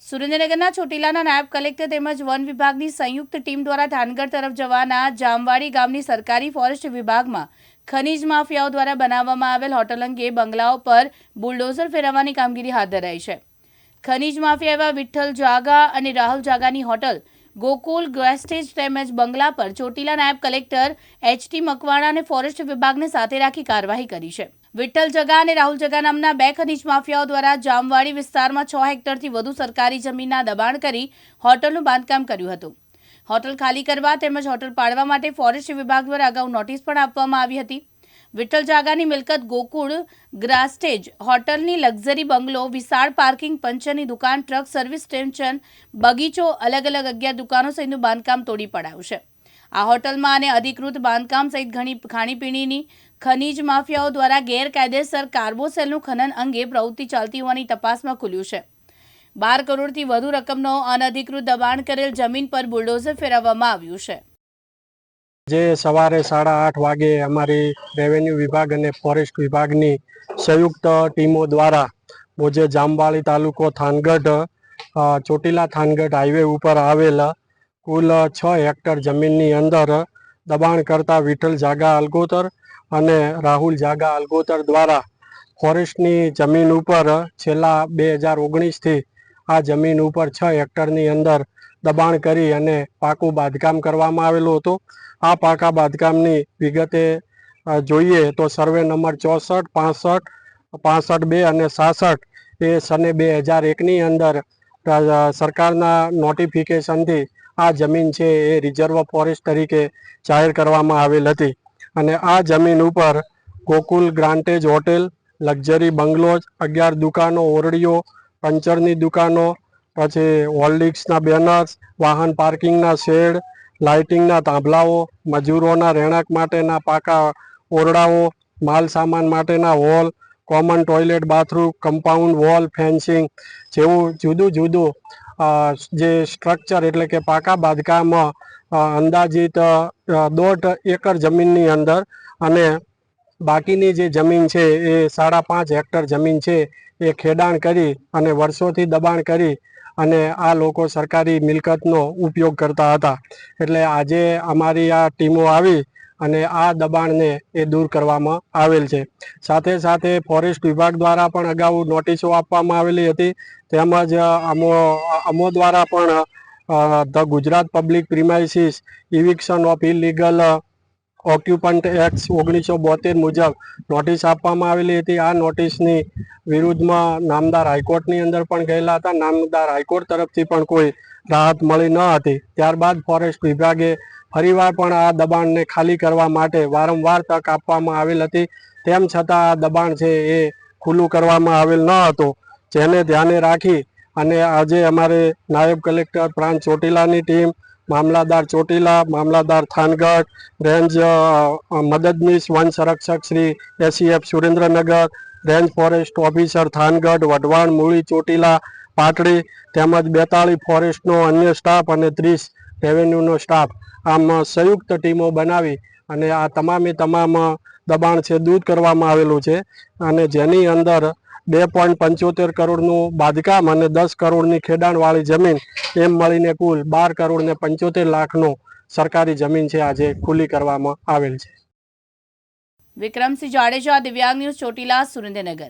સુરેન્દ્રનગરના ચોટીલાના નાયબ કલેક્ટર તેમજ વન વિભાગની સંયુક્ત ટીમ દ્વારા થાનગઢ તરફ જવાના જામવાડી ગામની સરકારી ફોરેસ્ટ વિભાગમાં ખનીજ માફિયાઓ દ્વારા બનાવવામાં આવેલ હોટલ અંગે બંગલાઓ પર બુલડોઝર ફેરવવાની કામગીરી હાથ ધરાઈ છે। ખનીજ માફિયા એવા વિઠ્ઠલ જાગા અને રાહુલ જાગાની હોટલ ગોકુલ ગેસ્ટેજ તેમજ બંગલા પર ચોટીલા નાયબ કલેક્ટર એચ.ટી. મકવાણા અને ફોરેસ્ટ વિભાગને સાથે રાખી કાર્યવાહી કરી છે। વિઠ્ઠલ જગા અને રાહુલ જગા નામના બે ખનીજ માફિયાઓ દ્વારા જામવાડી વિસ્તારમાં 6 હેક્ટરથી વધુ સરકારી જમીનના દબાણ કરી હોટલનું બાંધકામ કર્યું હતું। હોટલ ખાલી કરવા તેમજ હોટલ પાડવા માટે ફોરેસ્ટ વિભાગ દ્વારા અગાઉ નોટિસ પણ આપવામાં આવી હતી। વિઠ્ઠલ જાગાની મિલકત ગોકુળ ગ્રાસ્ટેજ હોટલની લક્ઝરી બંગલો, વિશાળ પાર્કિંગ, પંચરની દુકાન, ટ્રક સર્વિસ સ્ટેશન, બગીચો, અલગ અલગ 11 દુકાનો સહિતનું બાંધકામ તોડી પડાયું છે। આ હોટલમાં અને અધિકૃત બાંધકામ સહિત ઘણી ખાણીપીણીની ખનીજ માફિયાઓ દ્વારા ગેરકાયદેસર કાર્બોસેલનું ખનન અંગે પ્રવૃત્તિ ચાલતી હોવાની તપાસમાં ખુલ્યું છે। 12 કરોડથી વધુ રકમનો અનધિકૃત દબાણ કરેલ જમીન પર બુલડોઝર ફેરવવામાં આવ્યું છે। જે સવારે 8:30 વાગે અમારી રેવન્યુ વિભાગ અને ફોરેસ્ટ વિભાગની સંયુક્ત ટીમો દ્વારા મોજે જામવાડી તાલુકો થાનગઢ ચોટીલા થાનગઢ હાઈવે ઉપર આવેલા કુલ 6 હેક્ટર જમીનની અંદર દબાણ કરતા વિઠ્ઠલ જાગા અલગોતર અને રાહુલ જાગા અલગોતર દ્વારા ફોરેસ્ટની જમીન ઉપર છેલ્લા 2019થી આ જમીન ઉપર 6 હેક્ટરની અંદર દબાણ કરી અને પાકું બાંધકામ કરવામાં આવેલું હતું। આ પાકા બાંધકામની વિગતે જોઈએ તો સર્વે નંબર 64, 65, 65-2 અને 66 એ સને 2001ની અંદર સરકારના નોટિફિકેશનથી આ જમીન છે એ રિઝર્વ ફોરેસ્ટ તરીકે જાહેર કરવામાં આવેલ હતી અને આ જમીન ઉપર ગોકુલ ગ્રાન્ટેજ હોટેલ, લક્ઝરી બંગલોઝ, 11 દુકાનો, ઓરડીઓ, પંચરની દુકાનો, પછી હોલ્ડિંગ્સના બેનર્સ, વાહન પાર્કિંગના શેડ, લાઇટિંગના થાંભલાઓ, મજૂરોના રહેણાંક માટેના પાકા ઓરડાઓ, માલ સામાન માટેના hall, common toilet, bathroom, compound wall, fencing જેવું જુદું જુદું જે સ્ટ્રક્ચર એટલે કે પાકા બાંધકામ અંદાજિત 1.5 એકર જમીનની અંદર અને બાકીની જે જમીન છે એ 5.5 હેક્ટર જમીન છે એ ખેડાણ કરી અને વર્ષોથી દબાણ કરી અને આ લોકો સરકારી મિલકતનો ઉપયોગ કરતા હતા। એટલે આજે અમારી આ ટીમો આવી અને આ દબાણને એ દૂર કરવામાં આવેલ છે। સાથે સાથે ફોરેસ્ટ વિભાગ દ્વારા પણ અગાઉ નોટિસો આપવામાં આવેલી હતી તેમજ અમો દ્વારા પણ the Gujarat public premises eviction of illegal occupant act 1972 મુજબ નોટિસ આપવામાં આવેલી હતી। આ નોટિસની વિરુદ્ધમાં નામદાર હાઈકોર્ટની અંદર પણ ગયેલા હતા। નામદાર હાઈકોર્ટ તરફથી પણ કોઈ રાહત મળી ન હતી। ત્યારબાદ ફોરેસ્ટ વિભાગે ફરીવાર પણ આ દબાણને ખાલી કરવા માટે વારંવાર તક આપવામાં આવેલ હતી, તેમ છતાં આ દબાણ છે એ ખુલ્લું કરવામાં આવેલ ન હતું, જેને ધ્યાને રાખી અને આજે અમારે નાયબ કલેક્ટર પ્રાંત ચોટીલાની ટીમ, મામલાદાર ચોટીલા, મામલાદાર થાનગઢ, રેન્જ મદદનીશ વન સંરક્ષક Shri ACF Surendranagar, range forest officer Thangadh, Wadhwan, Muli, Chotila, Patdi તેમજ 42 ફોરેસ્ટનો અન્ય સ્ટાફ અને 30 રેવન્યુનો સ્ટાફ આમ સંયુક્ત ટીમો બનાવી અને આ તમામે તમામ દબાણ છે દૂર કરવામાં આવેલું છે અને જેની અંદર 2.75 કરોડનું બાંધકામ અને 10 કરોડની ખેડાણવાળી જમીન એમ મળીને કુલ 12 કરોડ ને 75 લાખનો સરકારી જમીન છે આજે ખુલ્લી કરવામાં આવેલ છે। વિક્રમસિંહ જાડેજા, દિવ્યાંગ ન્યૂઝ, ચોટીલા, સુરેન્દ્રનગર।